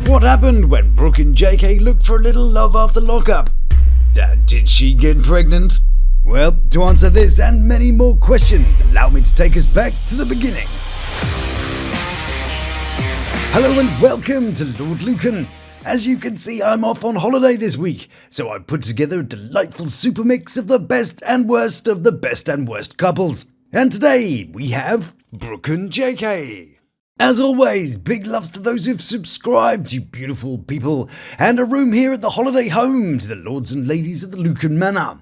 What happened when Brooke and JK looked for a little love after lockup? Did she get pregnant? Well, to answer this and many more questions, allow me to take us back to the beginning. Hello and welcome to Lawd Lukan. As you can see, I'm off on holiday this week, so I put together a delightful super mix of the best and worst of the best and worst couples. And today we have Brooke and JK. As always, big loves to those who've subscribed, you beautiful people, and a room here at the holiday home to the lords and ladies of the Lukan Manor.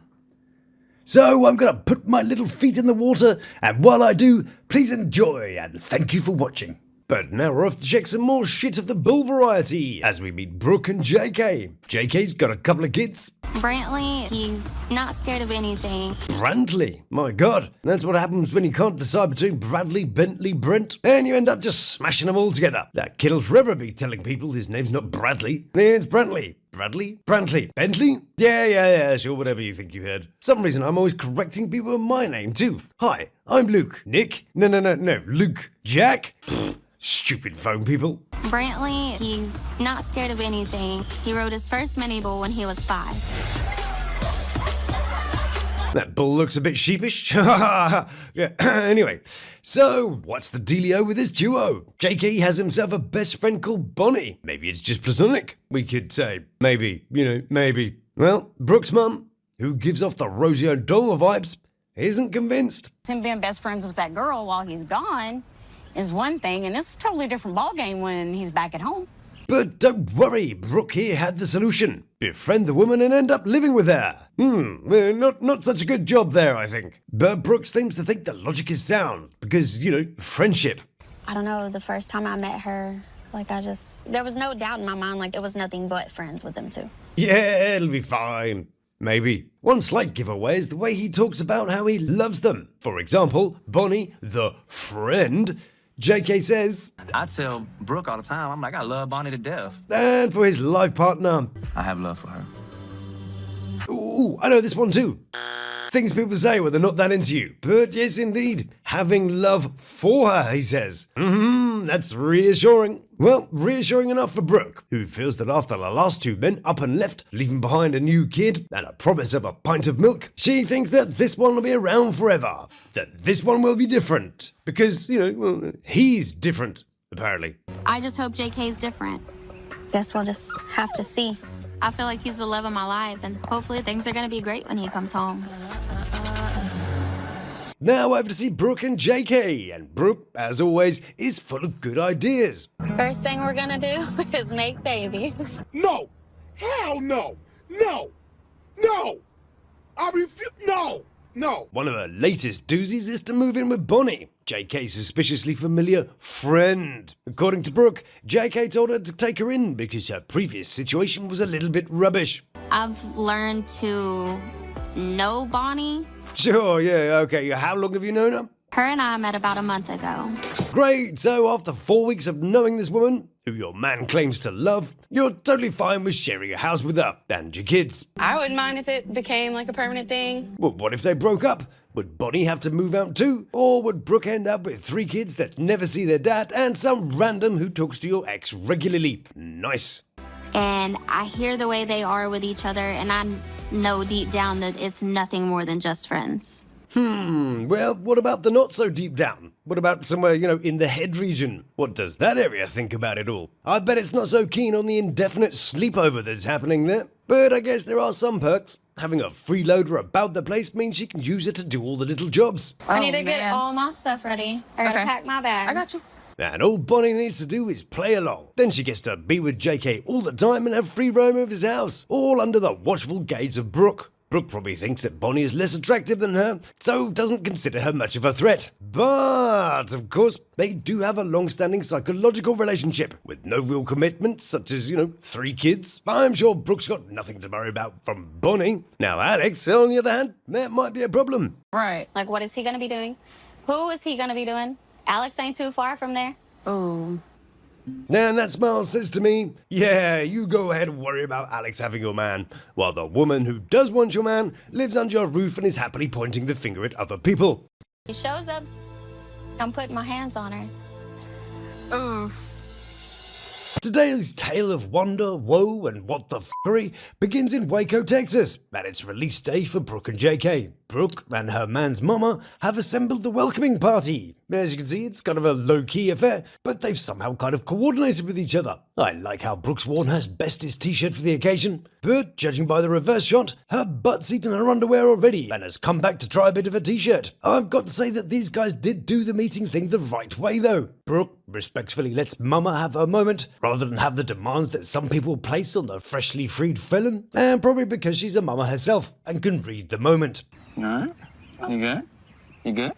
So I'm gonna put my little feet in the water, and while I do, please enjoy and thank you for watching. But now we're off to check some more shit of the bull variety as we meet Brooke and JK. JK's got a couple of kids. Brantley, he's not scared of anything. Brantley? My god, that's what happens when you can't decide between Bradley, Bentley, Brent, and you end up just smashing them all together. That kid'll forever be telling people his name's not Bradley, it's Brantley. Bradley? Brantley? Bentley? Yeah, sure, whatever you think you heard. For some reason, I'm always correcting people with my name, too. Hi, I'm Luke. Nick? No, Luke. Jack? Pfft, stupid phone people. Brantley, he's not scared of anything. He rode his first mini bull when he was 5. That bull looks a bit sheepish. Yeah. Anyway, so what's the dealio with this duo? JK has himself a best friend called Bonnie. Maybe it's just platonic. We could say, maybe. Well, Brooke's mum, who gives off the Rosie O'Donnell vibes, isn't convinced. Him being best friends with that girl while he's gone is one thing, and it's a totally different ballgame when he's back at home. But don't worry, Brooke here had the solution. Befriend the woman and end up living with her. Not such a good job there, I think. But Brooke seems to think the logic is sound, because, friendship. I don't know, the first time I met her, there was no doubt in my mind, it was nothing but friends with them two. Yeah, it'll be fine. Maybe. One slight giveaway is the way he talks about how he loves them. For example, Bonnie, the friend, JK says, I tell Brooke all the time, I'm like, I love Bonnie to death. And for his life partner, I have love for her. Ooh, I know this one too. Things people say when they're not that into you. But yes, indeed, having love for her, he says. That's reassuring. Well, reassuring enough for Brooke, who feels that after the last two men up and left, leaving behind a new kid and a promise of a pint of milk, she thinks that this one will be around forever. That this one will be different. Because, he's different, apparently. I just hope JK's different. Guess we'll just have to see. I feel like he's the love of my life, and hopefully things are gonna be great when he comes home. Now over to see Brooke and JK, and Brooke, as always, is full of good ideas. First thing we're gonna do is make babies. No! Hell no! No! I refuse. No! One of her latest doozies is to move in with Bonnie, JK's suspiciously familiar friend. According to Brooke, JK told her to take her in because her previous situation was a little bit rubbish. I've learned to know Bonnie. Sure, yeah, okay. How long have you known her? Her and I met about a month ago. Great, so after 4 weeks of knowing this woman, who your man claims to love, you're totally fine with sharing a house with her and your kids. I wouldn't mind if it became like a permanent thing. Well, what if they broke up? Would Bonnie have to move out too? Or would Brooke end up with 3 kids that never see their dad and some random who talks to your ex regularly? Nice. And I hear the way they are with each other, and I know deep down that it's nothing more than just friends. Well, what about the not so deep down? What about somewhere, in the head region? What does that area think about it all? I bet it's not so keen on the indefinite sleepover that's happening there. But I guess there are some perks. Having a freeloader about the place means she can use it to do all the little jobs. I need to get all my stuff ready. I gotta pack my bags. I got you. And all Bonnie needs to do is play along. Then she gets to be with JK all the time and have free roam of his house, all under the watchful gaze of Brooke. Brooke probably thinks that Bonnie is less attractive than her, so doesn't consider her much of a threat. But, of course, they do have a long-standing psychological relationship, with no real commitments, such as, 3 kids. I'm sure Brooke's got nothing to worry about from Bonnie. Now, Alex, on the other hand, that might be a problem. Right. What is he gonna be doing? Who is he gonna be doing? Alex ain't too far from there. Ooh. And that smile says to me, yeah, you go ahead and worry about Alex having your man, while the woman who does want your man lives under your roof and is happily pointing the finger at other people. He shows up, I'm putting my hands on her. Oof. Today's tale of wonder, woe, and what the f***ery begins in Waco, Texas, and it's release day for Brooke and JK. Brooke and her man's mama have assembled the welcoming party. As you can see, it's kind of a low-key affair, but they've somehow kind of coordinated with each other. I like how Brooke's worn her bestest t-shirt for the occasion, but judging by the reverse shot, her butt's eaten her underwear already and has come back to try a bit of a t-shirt. I've got to say that these guys did do the meeting thing the right way though. Brooke respectfully lets mama have her moment, rather than have the demands that some people place on the freshly freed felon, and probably because she's a mama herself and can read the moment. Alright. You good? You good?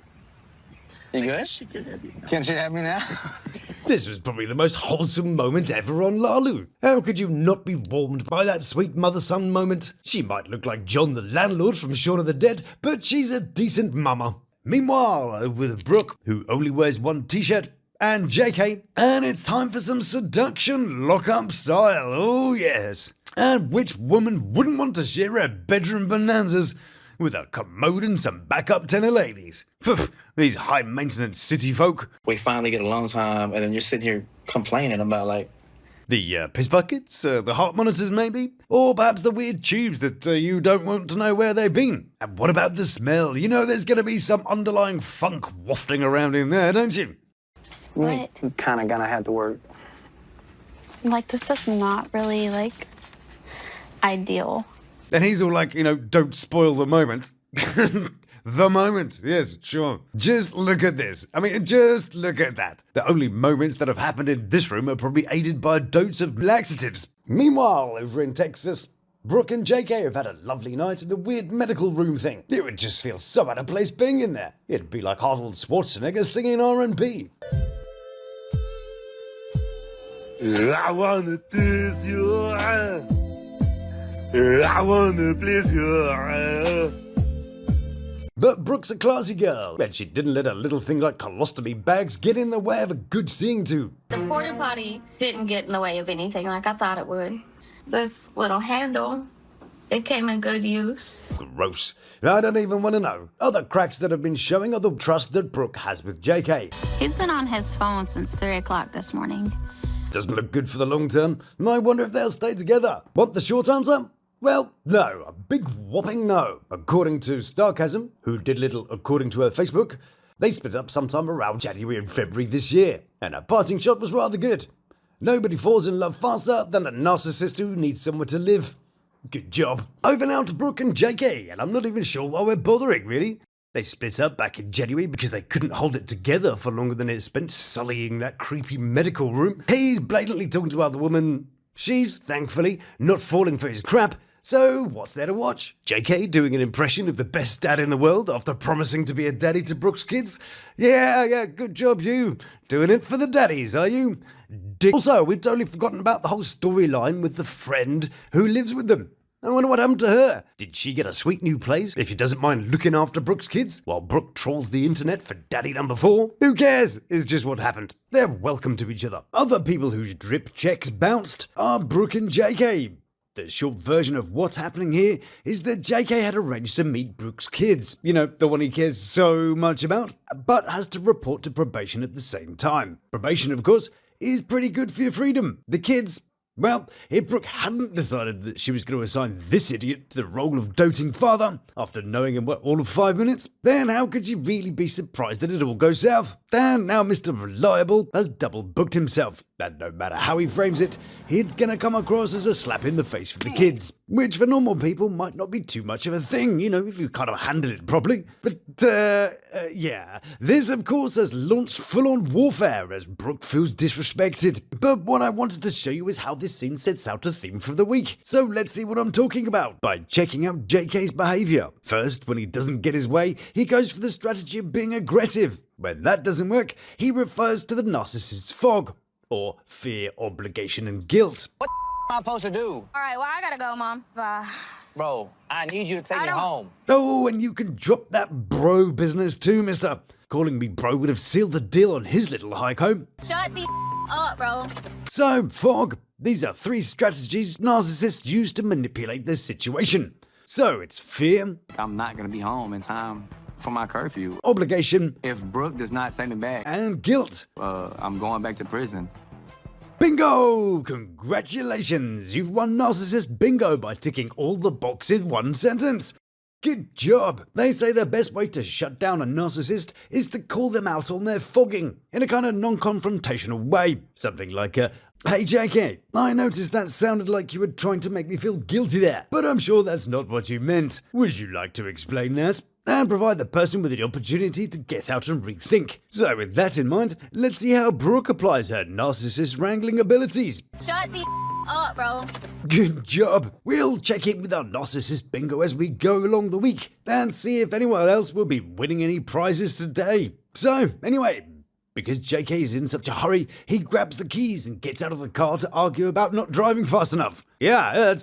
You good? Can she have me now? This was probably the most wholesome moment ever on Lalu. How could you not be warmed by that sweet mother-son moment? She might look like John the landlord from Shaun of the Dead, but she's a decent mama. Meanwhile, with Brooke, who only wears one t-shirt, and JK, and it's time for some seduction lockup style, oh yes. And which woman wouldn't want to share her bedroom bonanzas with a commode and some backup tenor ladies? Phew, these high-maintenance city folk. We finally get alone time, and then you're sitting here complaining about, like, The piss buckets, the heart monitors maybe? Or perhaps the weird tubes that you don't want to know where they've been? And what about the smell? You know there's going to be some underlying funk wafting around in there, don't you? What? you kind of gonna have to work. Like, this is not really, like, ideal. And he's all like, don't spoil the moment. The moment, yes, sure. Just look at this. I mean, just look at that. The only moments that have happened in this room are probably aided by a dose of laxatives. Meanwhile, over in Texas, Brooke and JK have had a lovely night in the weird medical room thing. It would just feel so out of place being in there. It'd be like Arnold Schwarzenegger singing R&B. I wanna please you. I wanna please you. But Brooke's a classy girl, and she didn't let a little thing like colostomy bags get in the way of a good seeing to. The porta potty didn't get in the way of anything like I thought it would. This little handle, it came in good use. Gross. I don't even want to know. Other cracks that have been showing are the trust that Brooke has with JK. He's been on his phone since 3 o'clock this morning. Doesn't look good for the long term. I wonder if they'll stay together. Want the short answer? Well, no. A big whopping no. According to Starchasm, who did little according to her Facebook, they split up sometime around January and February this year, and her parting shot was rather good. Nobody falls in love faster than a narcissist who needs somewhere to live. Good job. Over now to Brooke and JK, and I'm not even sure why we're bothering, really. They split up back in January because they couldn't hold it together for longer than it spent sullying that creepy medical room. He's blatantly talking to other women. She's, thankfully, not falling for his crap. So, what's there to watch? JK doing an impression of the best dad in the world after promising to be a daddy to Brooke's kids? Yeah, good job you. Doing it for the daddies, are you? Also, we'd totally forgotten about the whole storyline with the friend who lives with them. I wonder what happened to her. Did she get a sweet new place if she doesn't mind looking after Brooke's kids while Brooke trolls the internet for daddy number 4? Who cares? It's just what happened. They're welcome to each other. Other people whose drip checks bounced are Brooke and JK. The short version of what's happening here is that JK had arranged to meet Brooke's kids, the one he cares so much about, but has to report to probation at the same time. Probation, of course, is pretty good for your freedom. The kids, well, if Brooke hadn't decided that she was going to assign this idiot to the role of doting father, after knowing him all of 5 minutes, then how could you really be surprised that it all goes south? And now Mr. Reliable has double booked himself, and no matter how he frames it, it's going to come across as a slap in the face for the kids, which for normal people might not be too much of a thing, if you kind of handle it properly. But, yeah, this of course has launched full-on warfare as Brooke feels disrespected. But what I wanted to show you is how this scene sets out a theme for the week. So let's see what I'm talking about by checking out JK's behaviour. First, when he doesn't get his way, he goes for the strategy of being aggressive. When that doesn't work, he refers to the narcissist's fog, or fear, obligation, and guilt. What am I supposed to do? All right, well, I gotta go, Mom. Bye. Bro, I need you to take me home. Oh, and you can drop that bro business too, mister. Calling me bro would have sealed the deal on his little hike home. Shut the up, bro. So, fog. These are 3 strategies narcissists use to manipulate their situation. So, it's fear. I'm not gonna be home in time for my curfew. Obligation. If Brooke does not take me back, And guilt. I'm going back to prison. Bingo! Congratulations! You've won Narcissist Bingo by ticking all the boxes in one sentence. Good job! They say the best way to shut down a narcissist is to call them out on their fogging in a kind of non-confrontational way. Something like hey JK, I noticed that sounded like you were trying to make me feel guilty there, but I'm sure that's not what you meant. Would you like to explain that? And provide the person with the opportunity to get out and rethink. So with that in mind, let's see how Brooke applies her narcissist wrangling abilities. Shut the up, bro. Good job. We'll check in with our narcissist bingo as we go along the week and see if anyone else will be winning any prizes today. So, anyway, because JK is in such a hurry, he grabs the keys and gets out of the car to argue about not driving fast enough. Yeah,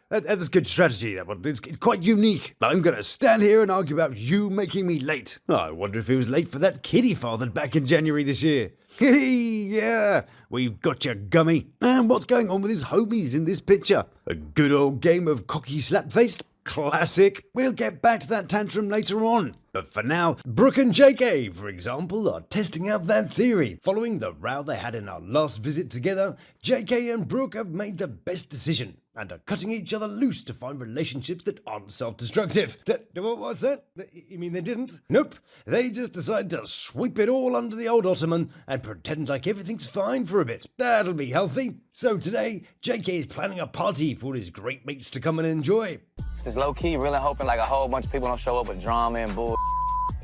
that's good strategy, that one. It's quite unique. I'm gonna stand here and argue about you making me late. I wonder if he was late for that kid he fathered back in January this year. Yeah, we've got you, Gummy. And what's going on with his homies in this picture? A good old game of cocky slap-faced? Classic. We'll get back to that tantrum later on. But for now, Brooke and JK, for example, are testing out that theory. Following the row they had in our last visit together, JK and Brooke have made the best decision and are cutting each other loose to find relationships that aren't self-destructive. What's that? You mean they didn't? Nope. They just decided to sweep it all under the old ottoman and pretend like everything's fine for a bit. That'll be healthy. So today, JK is planning a party for his great mates to come and enjoy. Just low-key really hoping like a whole bunch of people don't show up with drama and bull.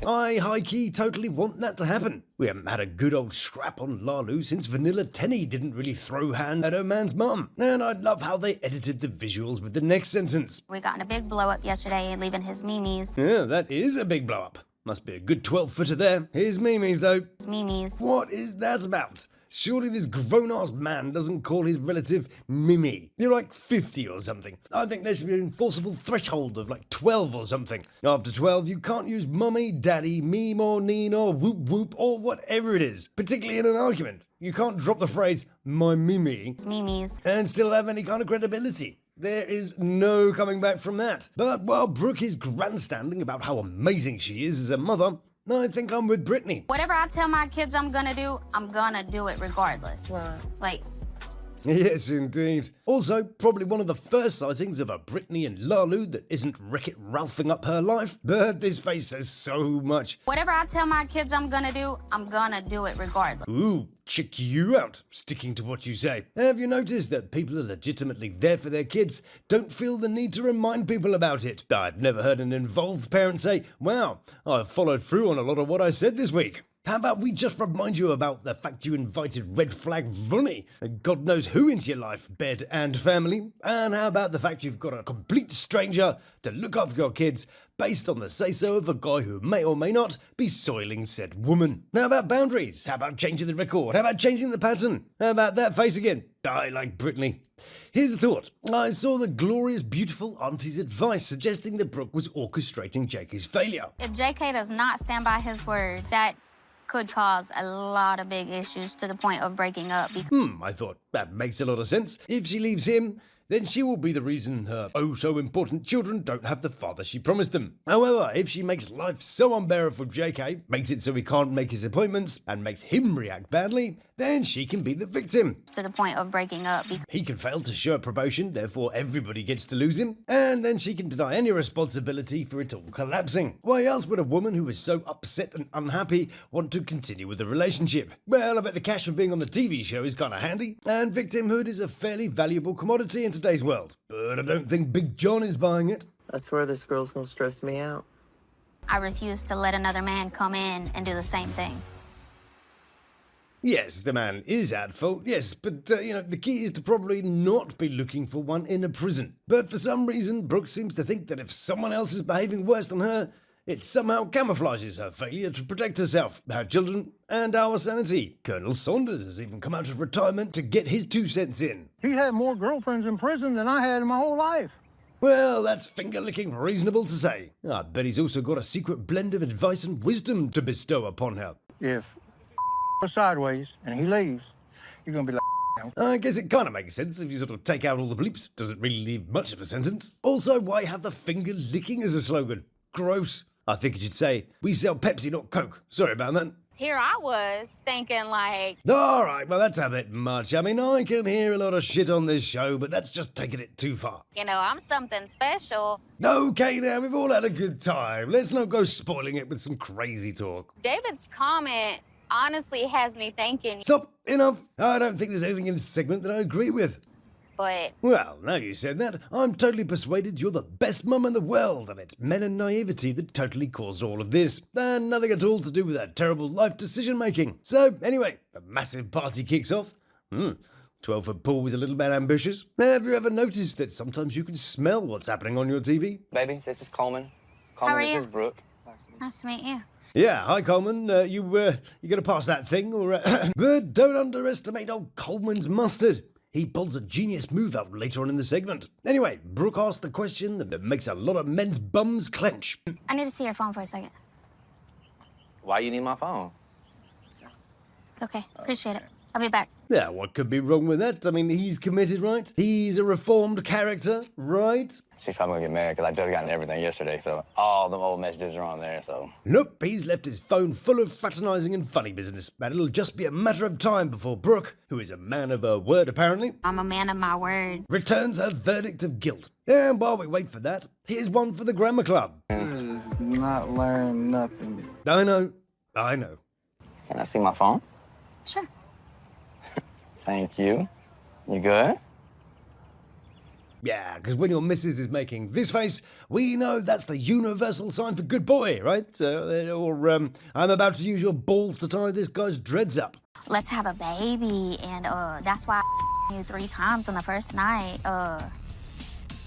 I high-key totally want that to happen. We haven't had a good old scrap on Lalu since Vanilla Tenny didn't really throw hand at her man's mum. And I love how they edited the visuals with the next sentence. We got in a big blow up yesterday, leaving his memes. Yeah, that is a big blow-up. Must be a good 12-footer there. Here's Mimi's, though. His memes. What is that about? Surely this grown-ass man doesn't call his relative Mimi. You're like 50 or something. I think there should be an enforceable threshold of like 12 or something. After 12, you can't use mummy, daddy, meme or neen or whoop whoop or whatever it is, particularly in an argument. You can't drop the phrase, my Mimi, His memes. and still have any kind of credibility. There is no coming back from that. But while Brooke is grandstanding about how amazing she is as a mother, I think I'm with Brittany. Whatever I tell my kids I'm gonna do it regardless. Right. Like, Yes, indeed. Also, probably one of the first sightings of a Brittany and Lalu that isn't Wreck-It Ralphing up her life, but this face says so much. whatever I tell my kids I'm gonna do it regardless. Ooh, check you out, sticking to what you say. Have you noticed that people are legitimately there for their kids, don't feel the need to remind people about it? I've never heard an involved parent say, wow, I've followed through on a lot of what I said this week. How about we just remind you about the fact you invited Red Flag Ronnie and God knows who into your life, bed and family? And how about the fact you've got a complete stranger to look after your kids based on the say-so of a guy who may or may not be soiling said woman? How about boundaries? How about changing the record? How about changing the pattern? How about that face again? I like Brittany. Here's the thought. I saw the glorious, beautiful auntie's advice suggesting that Brooke was orchestrating JK's failure. If JK does not stand by his word, that could cause a lot of big issues to the point of breaking up. I thought that makes a lot of sense. If she leaves him, then she will be the reason her oh-so-important children don't have the father she promised them. However, if she makes life so unbearable for JK, makes it so he can't make his appointments, and makes him react badly, then she can be the victim. To the point of breaking up. He can fail to show probation, therefore everybody gets to lose him, and then she can deny any responsibility for it all collapsing. Why else would a woman who is so upset and unhappy want to continue with the relationship? Well, I bet the cash from being on the TV show is kinda handy, and victimhood is a fairly valuable commodity in today's world. But I don't think Big John is buying it. I swear this girl's gonna stress me out. I refuse to let another man come in and do the same thing. Yes, the man is at fault, yes, but, the key is to probably not be looking for one in a prison. But for some reason, Brooke seems to think that if someone else is behaving worse than her, it somehow camouflages her failure to protect herself, her children, and our sanity. Colonel Saunders has even come out of retirement to get his 2 cents in. He had more girlfriends in prison than I had in my whole life. Well, that's finger-licking reasonable to say. I bet he's also got a secret blend of advice and wisdom to bestow upon her. If sideways and he leaves, you're gonna be like, I guess it kind of makes sense if you sort of take out all the bleeps. Doesn't really leave much of a sentence. Also, why have the finger-licking as a slogan? Gross. I think it should say, we sell Pepsi, not Coke. Sorry about that. Here I was thinking like, Alright, well that's a bit much. I mean, I can hear a lot of shit on this show, but that's just taking it too far. you know, I'm something special. Okay now, we've all had a good time. Let's not go spoiling it with some crazy talk. David's comment honestly has me thinking, Stop, enough. I don't think there's anything in this segment that I agree with. but Well, now you said that, I'm totally persuaded you're the best mum in the world, and it's men and naivety that totally caused all of this, and nothing at all to do with that terrible life decision making. So, anyway, the massive party kicks off. 12-foot pool was a little bit ambitious. Have you ever noticed that sometimes you can smell what's happening on your TV? Baby, this is Coleman. How Coleman, are this you? is Brooke. Nice to meet you. Yeah, hi Coleman. You gonna pass that thing, or? But don't underestimate old Coleman's mustard. He pulls a genius move out later on in the segment. Anyway, Brooke asked the question that makes a lot of men's bums clench. I need to see your phone for a second. Why you need my phone? Okay, appreciate it. I'll be back. Yeah, what could be wrong with that? I mean, he's committed, right? He's a reformed character, right? She's probably gonna get mad because I just gotten everything yesterday, so all them old messages are on there, so. Nope, he's left his phone full of fraternizing and funny business, and it'll just be a matter of time before Brooke, who is a man of her word apparently, I'm a man of my word. returns her verdict of guilt. And while we wait for that, here's one for the grammar club. Not learn nothing. I know. Can I see my phone? Sure. Thank you. You good? Yeah, because when your missus is making this face, we know that's the universal sign for good boy, right? Or I'm about to use your balls to tie this guy's dreads up. Let's have a baby, and that's why I you 3 times on the first night.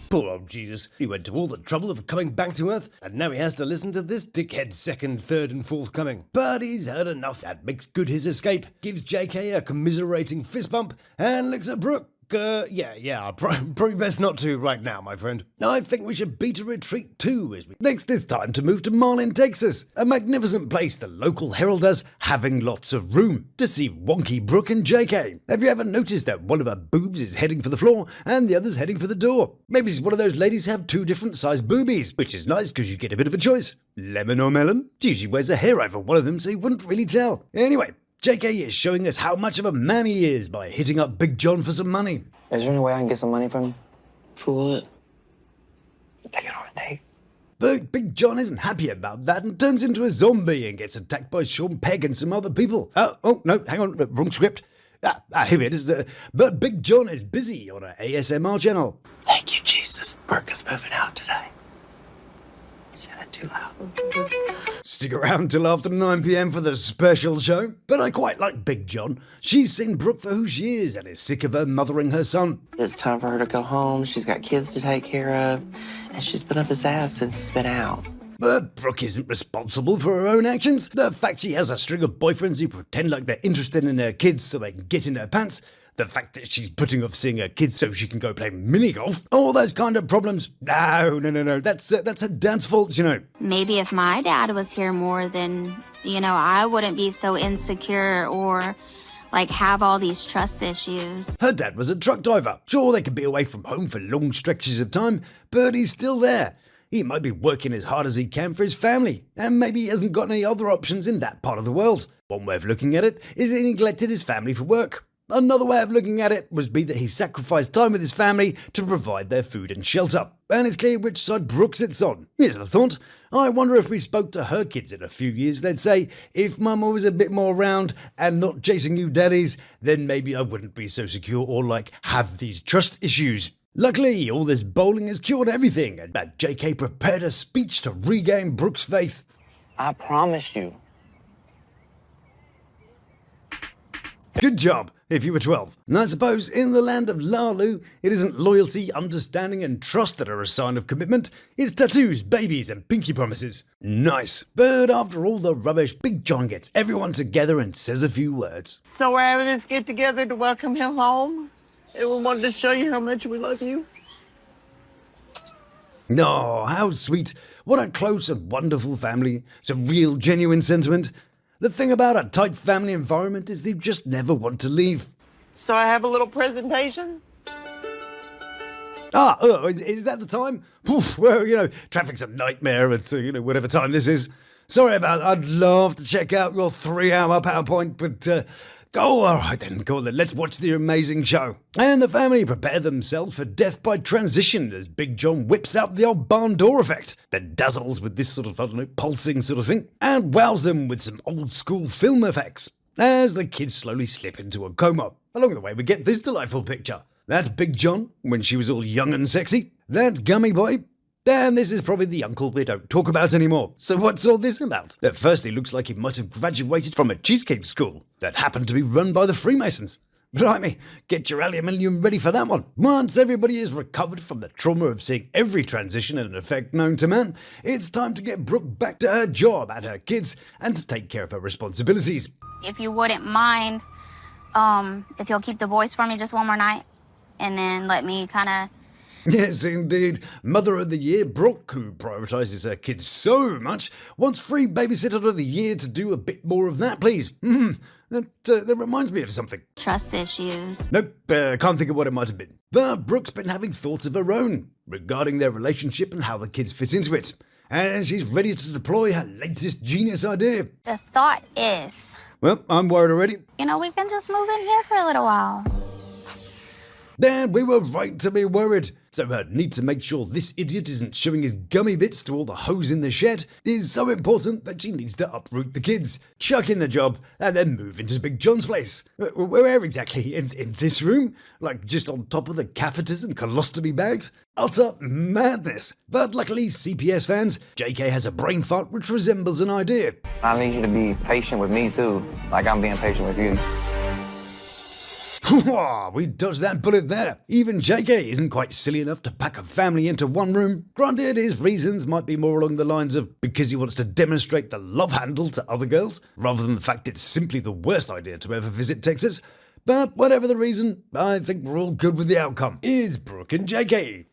Poor old Jesus. He went to all the trouble of coming back to Earth, and now he has to listen to this dickhead's second, third, and fourth coming. But he's heard enough. That makes good his escape, gives JK a commiserating fist bump, and looks at Brooke. Yeah, probably best not to right now, my friend. I think we should beat a retreat too, as we... Next, it's time to move to Marlin, Texas, a magnificent place the local herald has having lots of room to see wonky Brooke and JK. Have you ever noticed that one of her boobs is heading for the floor and the other's heading for the door? Maybe it's one of those ladies who have 2 different sized boobies, which is nice because you get a bit of a choice. Lemon or melon? She usually wears a hair over one of them, so you wouldn't really tell. Anyway, JK is showing us how much of a man he is by hitting up Big John for some money. Is there any way I can get some money from you? For what? Take it on a date. But Big John isn't happy about that and turns into a zombie and gets attacked by Sean Pegg and some other people. Oh no, hang on, wrong script. Here it is. But Big John is busy on an ASMR channel. Thank you, Jesus. Brooke is moving out today. Say that too loud. Stick around till after 9 p.m. for the special show. But I quite like Big John. She's seen Brooke for who she is and is sick of her mothering her son. It's time for her to go home. She's got kids to take care of, and she's been up his ass since it's been out. But Brooke isn't responsible for her own actions. The fact she has a string of boyfriends who pretend like they're interested in her kids so they can get in her pants. The fact that she's putting off seeing her kids so she can go play mini-golf. All those kind of problems. No. That's her dad's fault, you know. Maybe if my dad was here more, then, I wouldn't be so insecure or like have all these trust issues. Her dad was a truck driver. Sure, they could be away from home for long stretches of time, but he's still there. He might be working as hard as he can for his family, and maybe he hasn't got any other options in that part of the world. One way of looking at it is that he neglected his family for work. Another way of looking at it would be that he sacrificed time with his family to provide their food and shelter. And it's clear which side Brooke sits on. Here's the thought. I wonder if we spoke to her kids in a few years, they'd say, if Mama was a bit more around and not chasing new daddies, then maybe I wouldn't be so secure or have these trust issues. Luckily, all this bowling has cured everything, and JK prepared a speech to regain Brooke's faith. I promised you. Good job, if you were 12. And I suppose in the land of Lalu, it isn't loyalty, understanding, and trust that are a sign of commitment. It's tattoos, babies, and pinky promises. Nice. But after all the rubbish, Big John gets everyone together and says a few words. So we're having this get together to welcome him home, and we wanted to show you how much we love you. Oh, how sweet. What a close and wonderful family. Some real genuine sentiment. The thing about a tight family environment is they just never want to leave. So I have a little presentation. Is that the time? Oof, well, traffic's a nightmare at, whatever time this is. Sorry about that. I'd love to check out your 3-hour PowerPoint, but oh, alright then, go on then. Let's watch the amazing show. And the family prepare themselves for death by transition as Big John whips out the old barn door effect, then dazzles with this sort of, I don't know, pulsing sort of thing, and wows them with some old school film effects as the kids slowly slip into a coma. Along the way, we get this delightful picture. That's Big John when she was all young and sexy. That's Gummy Boy. And this is probably the uncle we don't talk about anymore. So what's all this about? At first he looks like he might have graduated from a cheesecake school that happened to be run by the Freemasons. Blimey, get your aluminium ready for that one. Once everybody is recovered from the trauma of seeing every transition and effect known to man, it's time to get Brooke back to her job and her kids and to take care of her responsibilities. If you wouldn't mind, if you'll keep the boys for me just one more night, and then let me kind of... Yes, indeed. Mother of the Year, Brooke, who prioritises her kids so much, wants free Babysitter of the Year to do a bit more of that, please. That reminds me of something. Trust issues. Nope, can't think of what it might have been. But Brooke's been having thoughts of her own regarding their relationship and how the kids fit into it. And she's ready to deploy her latest genius idea. The thought is... Well, I'm worried already. You know, we can just move in here for a little while. Then we were right to be worried. So her need to make sure this idiot isn't showing his gummy bits to all the hoes in the shed is so important that she needs to uproot the kids, chuck in the job, and then move into Big John's place. Where exactly? In this room? Like just on top of the catheters and colostomy bags? Utter madness. But luckily, CPS fans, JK has a brain fart which resembles an idea. I need you to be patient with me too, like I'm being patient with you. We dodged that bullet there. Even JK isn't quite silly enough to pack a family into one room. Granted, his reasons might be more along the lines of because he wants to demonstrate the love handle to other girls, rather than the fact it's simply the worst idea to ever visit Texas. But whatever the reason, I think we're all good with the outcome. It's Brooke and JK.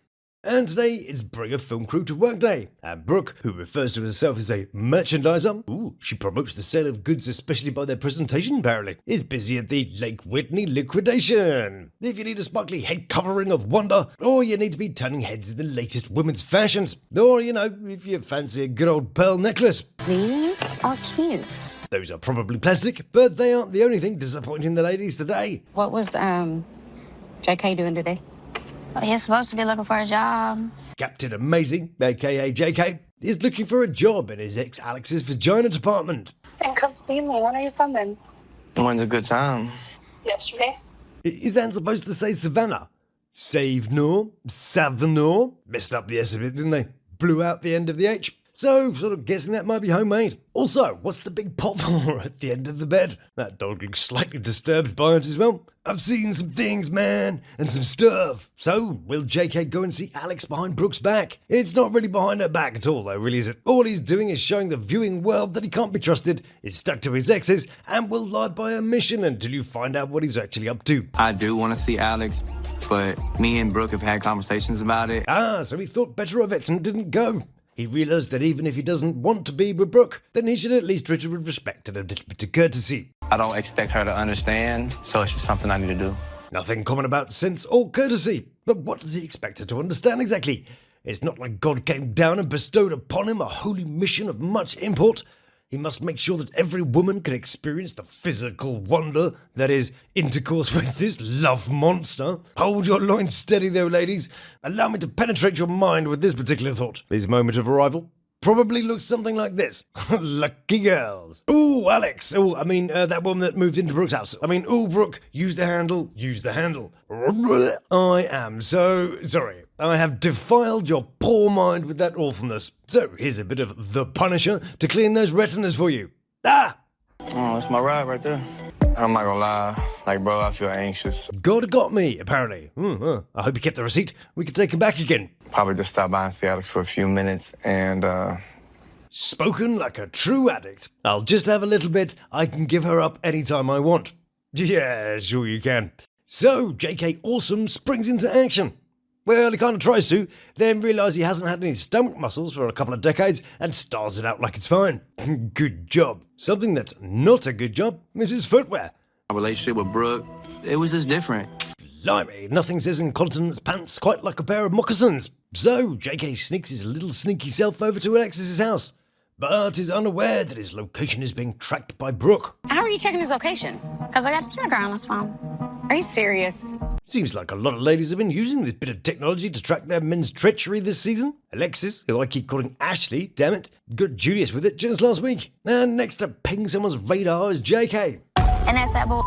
And today it's Bring a Film Crew to Work Day. And Brooke, who refers to herself as a merchandiser, she promotes the sale of goods especially by their presentation apparently, is busy at the Lake Whitney liquidation. If you need a sparkly head covering of wonder, or you need to be turning heads in the latest women's fashions, or, you know, if you fancy a good old pearl necklace. These are cute. Those are probably plastic, but they aren't the only thing disappointing the ladies today. What was JK doing today? He's supposed to be looking for a job. Captain Amazing, aka JK, is looking for a job in his ex Alex's vagina department. And come see me. When are you coming? When's a good time? Yesterday. Is that supposed to say Savannah? Save-nor? Savannah? Messed up the S of it, didn't they? Blew out the end of the H. So, sort of guessing that might be homemade. Also, what's the big pot for at the end of the bed? That dog looks slightly disturbed by it as well. I've seen some things, man, and some stuff. So, will JK go and see Alex behind Brooke's back? It's not really behind her back at all, though, really, is it? All he's doing is showing the viewing world that he can't be trusted, is stuck to his exes, and will lie by a mission until you find out what he's actually up to. I do want to see Alex, but me and Brooke have had conversations about it. So he thought better of it and didn't go. He realised that even if he doesn't want to be with Brooke, then he should at least treat her with respect and a little bit of courtesy. I don't expect her to understand, so it's just something I need to do. Nothing common about sense or courtesy. But what does he expect her to understand exactly? It's not like God came down and bestowed upon him a holy mission of much import. He must make sure that every woman can experience the physical wonder that is intercourse with this love monster. Hold your loins steady though, ladies. Allow me to penetrate your mind with this particular thought. His moment of arrival probably looks something like this. Lucky girls. Ooh, Alex. That woman that moved into Brooke's house. Brooke, use the handle, use the handle. I am so sorry. I have defiled your poor mind with that awfulness. So here's a bit of The Punisher to clean those retinas for you. Ah! Oh, it's my ride right there. I'm not gonna lie. Bro, I feel anxious. God got me, apparently. I hope you kept the receipt. We can take him back again. Probably just stop by and see Alex for a few minutes and, Spoken like a true addict. I'll just have a little bit. I can give her up anytime I want. Yeah, sure you can. So, JK Awesome springs into action. Well, he kind of tries to, then realises he hasn't had any stomach muscles for a couple of decades and stars it out like it's fine. Good job. Something that's not a good job is his footwear. My relationship with Brooke, it was just different. Blimey, nothing says incontinence pants quite like a pair of moccasins. So, JK sneaks his little sneaky self over to Alexis's house. but is unaware that his location is being tracked by Brooke. How are you checking his location? Because I got to check her on his phone. Are you serious? Seems like a lot of ladies have been using this bit of technology to track their men's treachery this season. Alexis, who I keep calling Ashley, damn it, got Julius with it just last week. And next to ping someone's radar is JK. And that's that bull.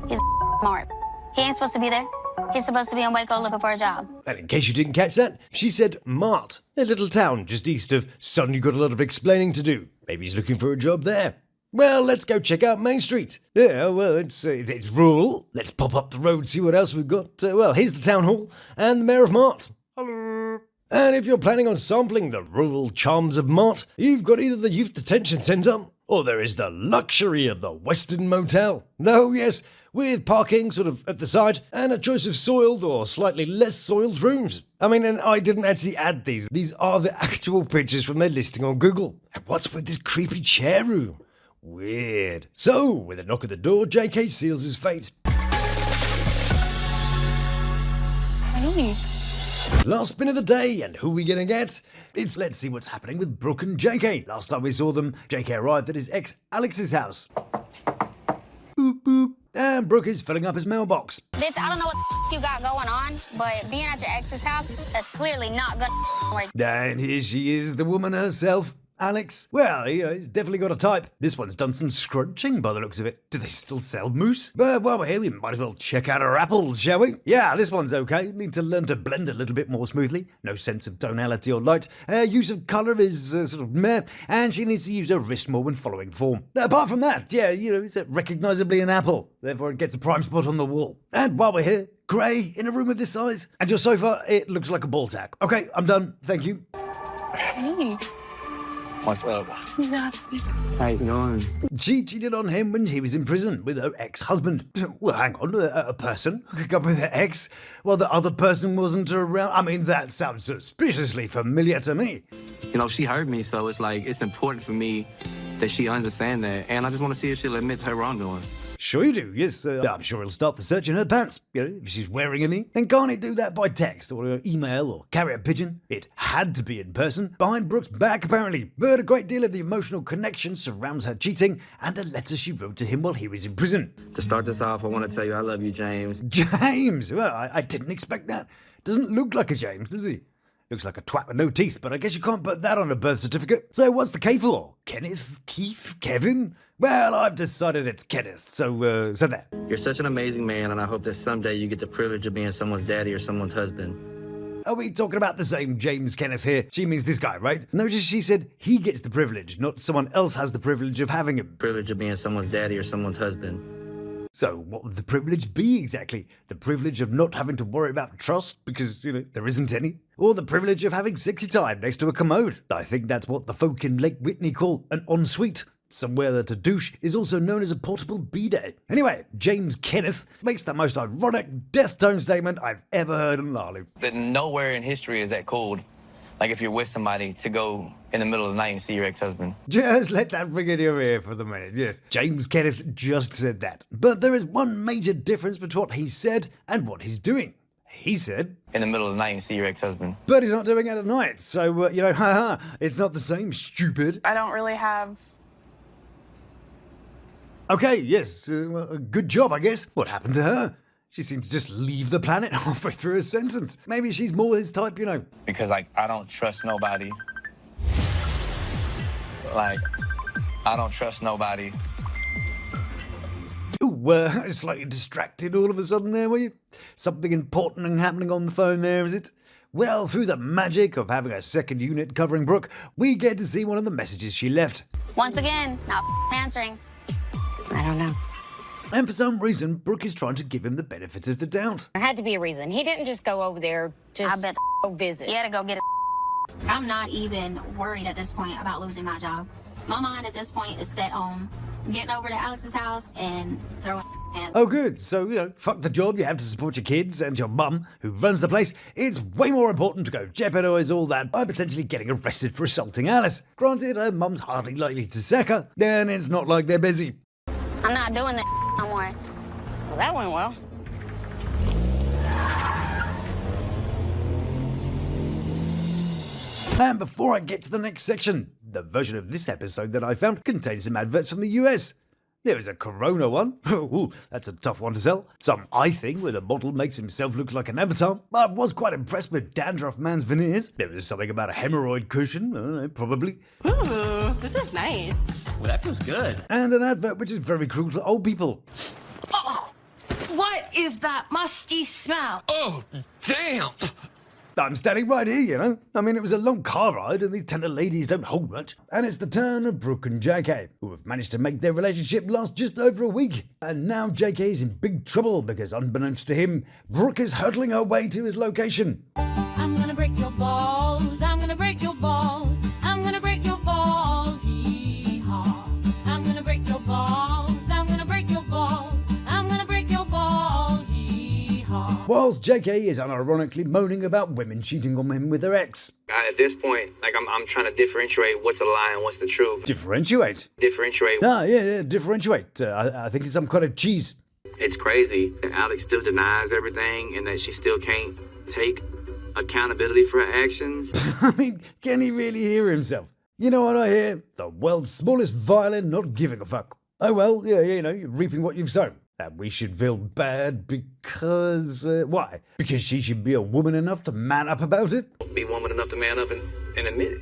He's smart. He ain't supposed to be there. He's supposed to be in Waco looking for a job. And in case you didn't catch that, she said Mart, a little town just east of Son. You got a lot of explaining to do. Maybe he's looking for a job there. Well, let's go check out Main Street. Yeah, well, it's rural. Let's pop up the road, see what else we've got. Well, here's the town hall and the mayor of Mart. Hello. And if you're planning on sampling the rural charms of Mart, you've got either the Youth Detention Centre or there is the luxury of the Western Motel. No, yes, with parking sort of at the side and a choice of soiled or slightly less soiled rooms. I mean, and I didn't actually add these. These are the actual pictures from their listing on Google. And what's with this creepy chair room? Weird. So, with a knock at the door, JK seals his fate. Honey. Last spin of the day, and who we gonna get? It's let's see what's happening with Brooke and JK. Last time we saw them, JK arrived at his ex Alex's house. Boop boop. And Brooke is filling up his mailbox. Bitch, I don't know what you got going on, but being at your ex's house, that's clearly not gonna work. And here she is, the woman herself. Alex? Well, you know, he's definitely got a type. This one's done some scrunching by the looks of it. Do they still sell mousse? But while we're here, we might as well check out her apples, shall we? Yeah, this one's okay. Need to learn to blend a little bit more smoothly. No sense of tonality or light. Use of colour is sort of meh. And she needs to use her wrist more when following form. Apart from that, yeah, you know, it's recognisably an apple. Therefore, it gets a prime spot on the wall. And while we're here, grey in a room of this size. And your sofa, it looks like a ball sack. Okay, I'm done. Thank you. Hey. What's up? Nothing. How you doing? She cheated on him when he was in prison with her ex-husband. Well, hang on, a person who could go with her ex while the other person wasn't around? I mean, that sounds suspiciously familiar to me. You know, she hurt me, so it's like, it's important for me that she understand that. And I just want to see if she'll admit to her wrongdoings. Sure you do, yes. I'm sure he'll start the search in her pants, you know, if she's wearing any. And can't he do that by text or email or carrier pigeon? It had to be in person, behind Brooke's back apparently. But a great deal of the emotional connection surrounds her cheating and a letter she wrote to him while he was in prison. To start this off, I want to tell you I love you, James. James? Well, I didn't expect that. Doesn't look like a James, does he? Looks like a twat with no teeth, but I guess you can't put that on a birth certificate. So what's the K for? Kenneth? Keith? Kevin? Well, I've decided it's Kenneth, so there. You're such an amazing man, and I hope that someday you get the privilege of being someone's daddy or someone's husband. Are we talking about the same James Kenneth here? She means this guy, right? Notice she said he gets the privilege, not someone else has the privilege of having him. Privilege of being someone's daddy or someone's husband. So what would the privilege be exactly? The privilege of not having to worry about trust because, you know, there isn't any? Or the privilege of having sexy time next to a commode? I think that's what the folk in Lake Whitney call an ensuite. Somewhere that a douche is also known as a portable bidet. Anyway, James Kenneth makes the most ironic death tone statement I've ever heard in Lalu. That nowhere in history is that cold. Like if you're with somebody to go in the middle of the night and see your ex-husband. Just let that ring in your ear for the minute, yes. James Kenneth just said that. But there is one major difference between what he said and what he's doing. He said, in the middle of the night and see your ex-husband. But he's not doing it at night, so, you know, haha, it's not the same, stupid. I don't really have... Okay, yes, well, good job, I guess. What happened to her? She seemed to just leave the planet halfway through a sentence. Maybe she's more his type, you know. Because, like, I don't trust nobody. Like, I don't trust nobody. Ooh, slightly distracted all of a sudden there, were you? Something important happening on the phone there, is it? Well, through the magic of having a second unit covering Brooke, we get to see one of the messages she left. Once again, not answering. I don't know. And for some reason, Brooke is trying to give him the benefit of the doubt. There had to be a reason. He didn't just go over there, just I bet go visit. you had to go get it. I'm not even worried at this point about losing my job. My mind at this point is set on getting over to Alex's house and throwing hands. Oh, good. So, you know, fuck the job you have to support your kids and your mum, who runs the place. It's way more important to go jeopardize all that by potentially getting arrested for assaulting Alice. Granted, her mum's hardly likely to sack her, then it's not like they're busy. I'm not doing that no more. Well, that went well. And before I get to the next section, The version of this episode that I found contains some adverts from the US. There was a Corona one. Ooh, that's a tough one to sell. Some eye thing where the model makes himself look like an avatar. I was quite impressed with Dandruff Man's veneers. There was something about a hemorrhoid cushion, probably. Ooh, this is nice. Well, that feels good. And an advert which is very cruel to old people. Oh, what is that musty smell? Oh, damn. I'm standing right here, you know. I mean, it was a long car ride and these tender ladies don't hold much. And it's the turn of Brooke and JK, who have managed to make their relationship last just over a week. And now JK is in big trouble because, unbeknownst to him, Brooke is hurtling her way to his location. I'm gonna break your balls. I'm gonna break your balls. I'm gonna break your balls. Yee-haw. I'm gonna break your balls. I'm gonna break your balls. I'm gonna break your balls. Yee-haw. Whilst JK is unironically moaning about women cheating on him with their ex. At this point, like I'm trying to differentiate what's a lie and what's the truth. Differentiate? Differentiate. Yeah, differentiate. I think it's some kind of cheese. It's crazy that Alex still denies everything and that she still can't take accountability for her actions. I mean, can he really hear himself? You know what I hear? The world's smallest violin not giving a fuck. Oh well, yeah, you know, you're reaping what you've sown. And we should feel bad because... why? Because she should be a woman enough to man up about it? Be woman enough to man up and admit it.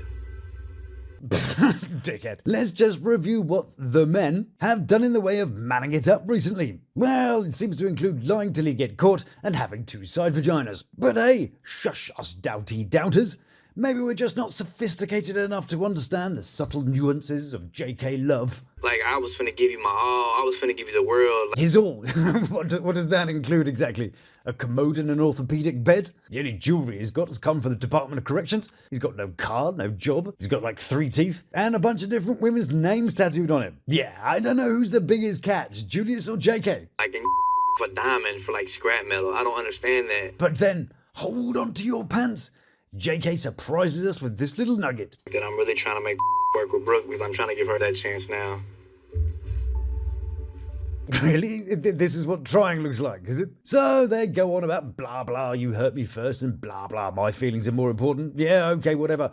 Dickhead. Let's just review what the men have done in the way of manning it up recently. Well, it seems to include lying till you get caught and having two side vaginas. But hey, shush us doughty doubters. Maybe we're just not sophisticated enough to understand the subtle nuances of JK love. Like, I was finna give you my all. I was finna give you the world. His all? What does that include exactly? A commode and an orthopedic bed? The only jewellery he's got has come from the Department of Corrections. He's got no car, no job. He's got like 3 teeth. And a bunch of different women's names tattooed on him. Yeah, I don't know who's the biggest catch, Julius or JK. Like, for diamond, for like scrap metal. I don't understand that. But then, hold on to your pants. JK surprises us with this little nugget. That I'm really trying to make work with Brooke because I'm trying to give her that chance now. Really? This is what trying looks like, is it? So they go on about blah blah, you hurt me first, and blah blah, my feelings are more important. Yeah, okay, whatever.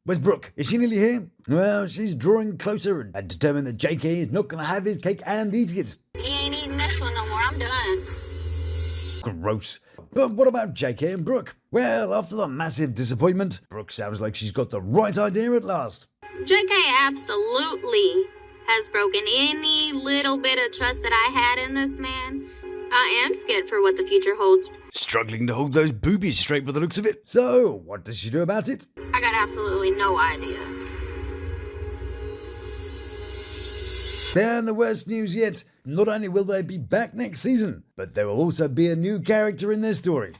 Where's Brooke? Is she nearly here? Well, she's drawing closer and determined that JK is not going to have his cake and eat it. He ain't eating this one no more. I'm done. Gross. But what about JK and Brooke? Well, after the massive disappointment, Brooke sounds like she's got the right idea at last. JK absolutely has broken any little bit of trust that I had in this man. I am scared for what the future holds. Struggling to hold those boobies straight by the looks of it. So, what does she do about it? I got absolutely no idea. And the worst news yet, not only will they be back next season, but there will also be a new character in their story.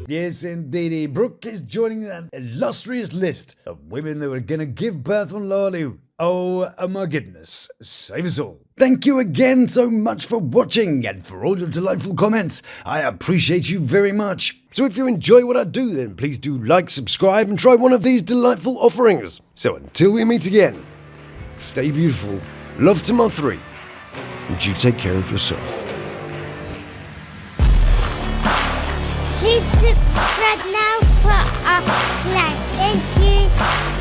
Yes, indeedy, Brooke is joining that illustrious list of women that were going to give birth on Lawd. Oh my goodness, save us all. Thank you again so much for watching and for all your delightful comments. I appreciate you very much. So if you enjoy what I do, then please do like, subscribe, and try one of these delightful offerings. So until we meet again, stay beautiful, love to my 3, and you take care of yourself. Please subscribe now for our play. Thank you.